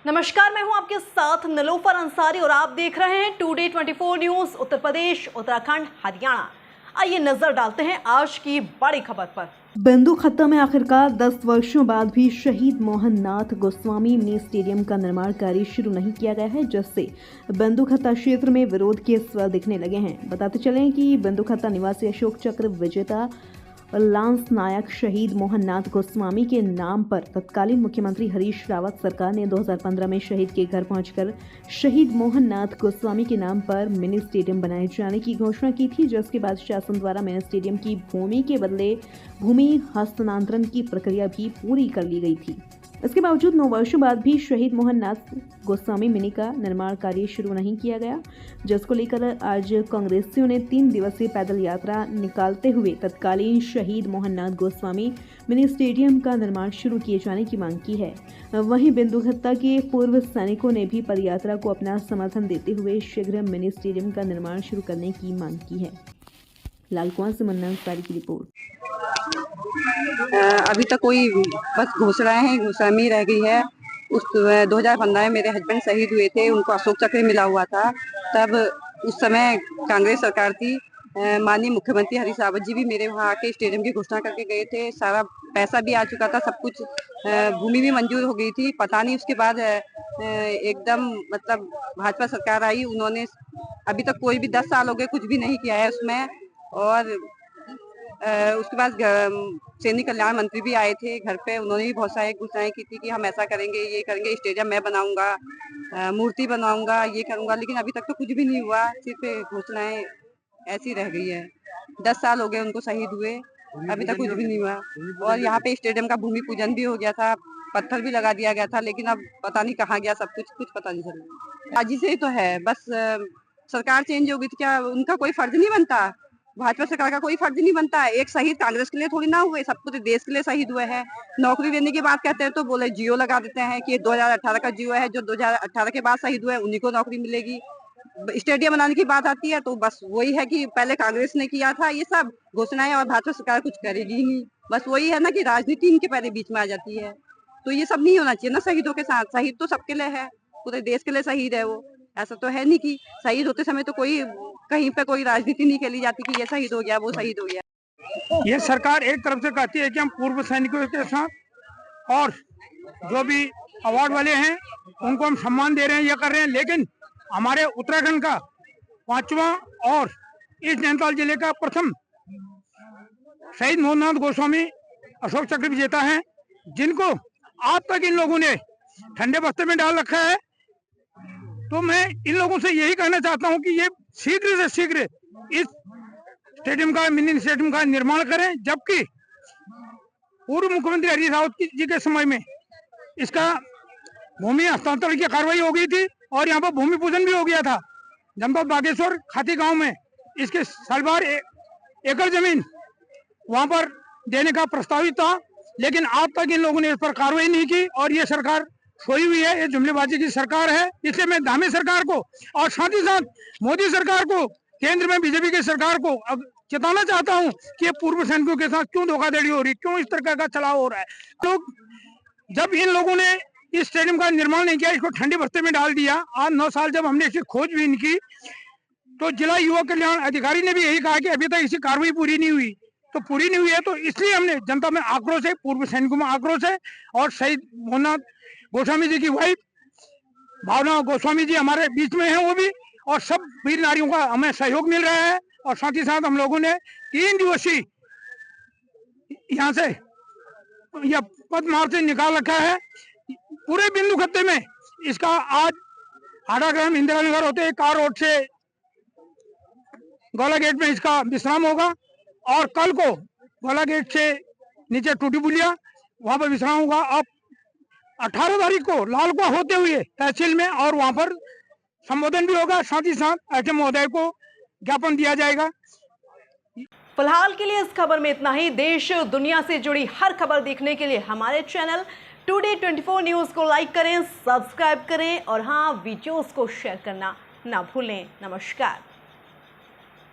नमस्कार, मैं हूं आपके साथ निलोफर अंसारी और आप देख रहे हैं टुडे 24 न्यूज। उत्तर प्रदेश, उत्तराखंड, हरियाणा। आइए नजर डालते हैं आज की बड़ी खबर पर। बेंदुखत्ता में आखिरकार 10 वर्षों बाद भी शहीद मोहन नाथ गोस्वामी मिनी स्टेडियम का निर्माण कार्य शुरू नहीं किया गया है, जिससे बेंदुखत्ता क्षेत्र में विरोध के स्वर दिखने लगे हैं। बताते चलें कि बेंदुखत्ता निवासी अशोक चक्र विजेता लांस नायक शहीद मोहन नाथ गोस्वामी के नाम पर तत्कालीन मुख्यमंत्री हरीश रावत सरकार ने 2015 में शहीद के घर पहुंचकर शहीद मोहन नाथ गोस्वामी के नाम पर मिनी स्टेडियम बनाए जाने की घोषणा की थी, जिसके बाद शासन द्वारा मिनी स्टेडियम की भूमि के बदले भूमि हस्तांतरण की प्रक्रिया भी पूरी कर ली गई थी। इसके बावजूद 9 वर्षों बाद भी शहीद मोहन नाथ गोस्वामी मिनी का निर्माण कार्य शुरू नहीं किया गया, जिसको लेकर आज कांग्रेसियों ने 3 दिवसीय पैदल यात्रा निकालते हुए तत्कालीन शहीद मोहन नाथ गोस्वामी मिनी स्टेडियम का निर्माण शुरू किए जाने की मांग की है। वहीं बेंदुखत्ता के पूर्व सैनिकों ने भी पदयात्रा को अपना समर्थन देते हुए शीघ्र मिनी स्टेडियम का निर्माण शुरू करने की मांग की है। लालकुआं से मुन्ना अंसारी की रिपोर्ट। अभी तक कोई बस घोषणाएं हैं, घोषणा में रह गई है। उस 2015 में मेरे हस्बैंड शहीद हुए थे, उनको अशोक चक्र मिला हुआ था। तब उस समय कांग्रेस सरकार थी। माननीय मुख्यमंत्री हरीश रावत जी भी मेरे वहाँ आके स्टेडियम की घोषणा करके गए थे। सारा पैसा भी आ चुका था, सब कुछ, भूमि भी मंजूर हो गई थी। पता नहीं उसके बाद एकदम मतलब भाजपा सरकार आई, उन्होंने अभी तक कोई भी 10 साल हो गए कुछ भी नहीं किया है उसमें। और उसके बाद सैनिक कल्याण मंत्री भी आए थे घर पे, उन्होंने भी बहुत सारी घोषणाएं की थी कि हम ऐसा करेंगे, ये करेंगे, स्टेडियम मैं बनाऊंगा, मूर्ति बनाऊंगा, ये करूंगा। लेकिन अभी तक तो कुछ भी नहीं हुआ, सिर्फ घोषणाएं ऐसी रह गई है। 10 साल हो गए उनको शहीद हुए, अभी तक कुछ भी नहीं हुआ। और यहाँ पे स्टेडियम का भूमि पूजन भी हो गया था, पत्थर भी लगा दिया गया था, लेकिन अब पता नहीं कहाँ गया सब कुछ पता नहीं चला। आज ही से ही तो है, बस सरकार चेंज हो गई थी, क्या उनका कोई फर्ज नहीं बनता? भाजपा सरकार का कोई फर्ज नहीं बनता है। एक शहीद कांग्रेस के लिए थोड़ी ना हुए, सब कुछ देश के लिए शहीद हुए हैं। नौकरी देने की बात कहते हैं तो बोले जियो लगा देते हैं कि 2018 का जियो है, जो 2018 के बाद शहीद हुए उन्हीं को नौकरी मिलेगी। स्टेडियम बनाने की बात आती है तो बस वही है कि पहले कांग्रेस ने किया था ये सब घोषणाएं, और भाजपा सरकार कुछ करेगी ही नहीं। बस वही है ना कि राजनीति इनके पहले बीच में आ जाती है। तो ये सब नहीं होना चाहिए ना शहीदों के साथ। शहीद तो सबके लिए है, पूरे देश के लिए शहीद है वो। ऐसा तो है नहीं कि शहीद होते समय तो कोई कहीं पे कोई राजनीति नहीं खेली जाती कि ये शहीद हो गया, वो शहीद हो गया। ये सरकार एक तरफ से कहती है कि हम पूर्व सैनिकों के साथ और जो भी अवार्ड वाले हैं उनको हम सम्मान दे रहे हैं, ये कर रहे हैं, लेकिन हमारे उत्तराखंड का 5वां और ईस्ट नैनीताल जिले का प्रथम शहीद मोहन नाथ गोस्वामी अशोक चक्र विजेता हैं, जिनको आज तक इन लोगों ने ठंडे बस्ते में डाल रखा है। तो मैं इन लोगों से यही कहना चाहता हूं कि ये शीघ्र से शीघ्र इस स्टेडियम का, मिनी स्टेडियम का निर्माण करें, जबकि पूर्व मुख्यमंत्री हरीश रावत जी के समय में इसका भूमि हस्तांतरण की कार्रवाई हो गई थी और यहाँ पर भूमि पूजन भी हो गया था। जनपद बागेश्वर खाती गांव में इसके सालभर एकड़ जमीन वहां पर देने का प्रस्तावित था, लेकिन आज तक इन लोगों ने इस पर कार्रवाई नहीं की और ये सरकार सोई हुई है। ये जुमलेबाजी की सरकार है। इसलिए मैं धामी सरकार को और साथ ही साथ मोदी सरकार को, केंद्र में बीजेपी की सरकार को अब चेताना चाहता हूं कि ये पूर्व सैनिकों के साथ क्यों धोखाधड़ी हो रही, क्यों इस तरह का चलाव हो रहा है। लोग जब इन लोगों ने इस स्टेडियम का निर्माण नहीं किया, इसको ठंडे बस्ते में डाल दिया, आज 9 साल जब हमने इसकी खोजबीन की तो जिला युवा कल्याण अधिकारी ने भी यही कहा कि अभी तक इसकी कार्रवाई पूरी नहीं हुई। तो पूरी नहीं हुई है तो इसलिए हमने जनता में आक्रोश है, पूर्व सैनिकों में आक्रोश है। और शहीद मोहन गोस्वामी जी की वाइफ भावना गोस्वामी जी हमारे बीच में है, वो भी, और सब वीर नारियों का हमें सहयोग मिल रहा है। और साथ ही साथ हम लोगों ने 3 दिवसीय यहाँ से यह पद मार्च निकाल रखा है पूरे बेंदुखत्ते में। इसका आज हाडाग्राम इंदिरा नगर होते कार रोड से गोला गेट में इसका विश्राम होगा और कल को गोला गेट से नीचे टूटी पुलिया वहां पर विश्राम होगा। अब 18 तारीख को लालकुआं होते हुए तहसील में और वहां पर संबोधन भी होगा। साथ ही साथ एचएम महोदय को ज्ञापन दिया जाएगा। फिलहाल के लिए इस खबर में इतना ही। देश दुनिया से जुड़ी हर खबर देखने के लिए हमारे चैनल टुडे 24 न्यूज को लाइक करें, सब्सक्राइब करें और हाँ, वीडियोस को शेयर करना ना भूलें। नमस्कार।